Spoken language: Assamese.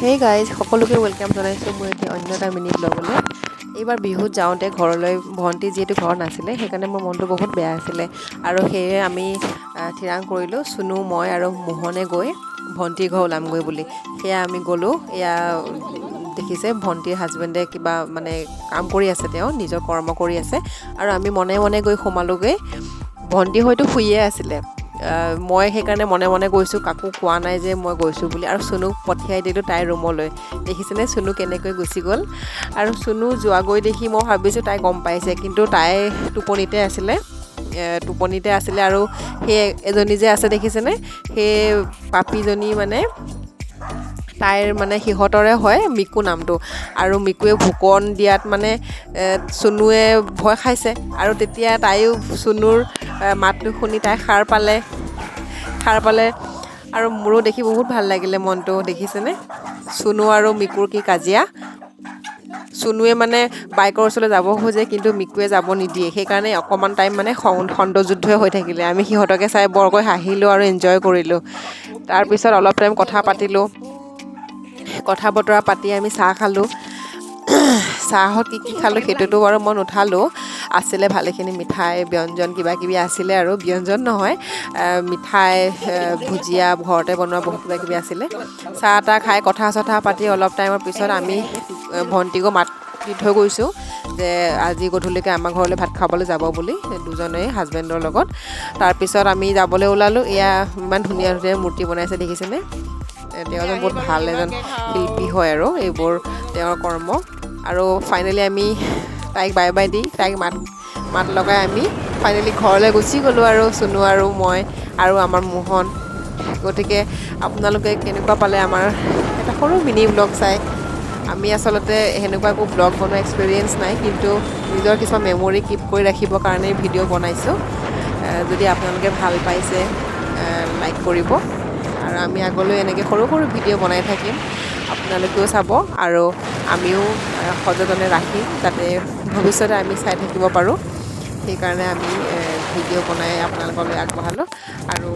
হেই গাইজ সকলোকে ৱেলকাম জনাইছোঁ মোৰ এতিয়া অন্য এটা মিনি ব্লগলৈ। এইবাৰ বিহুত যাওঁতে ঘৰলৈ ভণ্টি যিহেতু ঘৰত নাছিলে সেইকাৰণে মোৰ মনটো বহুত বেয়া আছিলে আৰু সেয়ে আমি থিৰাং কৰিলোঁ চুনু মই আৰু মোহনে গৈ ভণ্টিৰ ঘৰ ওলামগৈ বুলি। সেয়া আমি গ'লোঁ। এয়া দেখিছে ভণ্টিৰ হাজবেণ্ডে কিবা মানে কাম কৰি আছে, তেওঁ নিজৰ কৰ্ম কৰি আছে আৰু আমি মনে মনে গৈ সোমালোগৈ। ভণ্টি হয়তো শুইয়ে আছিলে। মই সেইকাৰণে মনে মনে গৈছোঁ, কাকো কোৱা নাই যে মই গৈছোঁ বুলি। আৰু চুনুক পঠিয়াই দিলোঁ তাইৰ ৰুমলৈ। দেখিছেনে চুনু কেনেকৈ গুচি গ'ল। আৰু চুনু যোৱাগৈ দেখি মই ভাবিছোঁ তাই গম পাইছে, কিন্তু তাই টোপনিতে আছিলে আৰু সেই এজনী যে আছে দেখিছেনে, সেই পাপিজনী মানে তাইৰ মানে সিহঁতৰে হয়, মিকু নামটো। আৰু মিকুৱে ভোকন দিয়াত মানে চুনুৱে ভয় খাইছে আৰু তেতিয়া তাইও চুনুৰ মাতটো শুনি তাই সাৰ পালে আৰু মোৰো দেখি বহুত ভাল লাগিলে মনটো। দেখিছেনে চুনু আৰু মিকুৰ কি কাজিয়া। চুনুৱে মানে বাইকৰ ওচৰলৈ যাব খোজে কিন্তু মিকুৱে যাব নিদিয়ে, সেইকাৰণে অকণমান টাইম মানে খণ্ডযুদ্ধই হৈ থাকিলে। আমি সিহঁতকে চাই বৰকৈ হাঁহিলোঁ আৰু এনজয় কৰিলোঁ। তাৰপিছত অলপ টাইম কথা পাতিলোঁ। কথা বতৰা পাতি আমি চাহ খালোঁ। চাহত কি খালোঁ সেইটোতো বাৰু মই নুঠালোঁ। আছিলে ভালেখিনি মিঠাই ব্যঞ্জন কিবা কিবি আছিলে, আৰু ব্যঞ্জন নহয় মিঠাই ভুজিয়া ঘৰতে বনোৱা বহুত কিবা কিবি আছিলে। চাহ তাহ খাই কথা চথা পাতি অলপ টাইমৰ পিছত আমি ভণ্টিকো মাত দি থৈ গৈছোঁ যে আজি গধূলিকৈ আমাৰ ঘৰলৈ ভাত খাবলৈ যাব বুলি, দুজনেই হাজবেণ্ডৰ লগত। তাৰপিছত আমি যাবলৈ ওলালোঁ। এয়া ইমান ধুনীয়া ধুনীয়া মূৰ্তি বনাইছে দেখিছেনে। তেওঁ এজন বহুত ভাল এজন শিল্পী হয় আৰু এইবোৰ তেওঁৰ কৰ্ম। আৰু ফাইনেলি আমি তাইক বাই বাই দি তাইক মাত লগাই আমি ফাইনেলি ঘৰলৈ গুচি গ'লোঁ, আৰু চুনু আৰু মই আৰু আমাৰ মোহন। গতিকে আপোনালোকে কেনেকুৱা পালে আমাৰ এটা সৰু মিনি ব্লগ চাই। আমি আচলতে সেনেকুৱা একো ব্লগ বনোৱা এক্সপিৰিয়েঞ্চ নাই, কিন্তু নিজৰ কিছুমান মেমৰি কিপ কৰি ৰাখিবৰ কাৰণেই ভিডিঅ' বনাইছোঁ। যদি আপোনালোকে ভাল পাইছে লাইক কৰিব, আৰু আমি আগলৈ এনেকৈ সৰু সৰু ভিডিঅ' বনাই থাকিম। আপোনালোকেও চাব আৰু আমিও সযতনে ৰাখিম যাতে ভৱিষ্যতে আমি চাই থাকিব পাৰোঁ। সেইকাৰণে আমি ভিডিঅ' বনাই আপোনালোকলৈ আগবঢ়ালোঁ। আৰু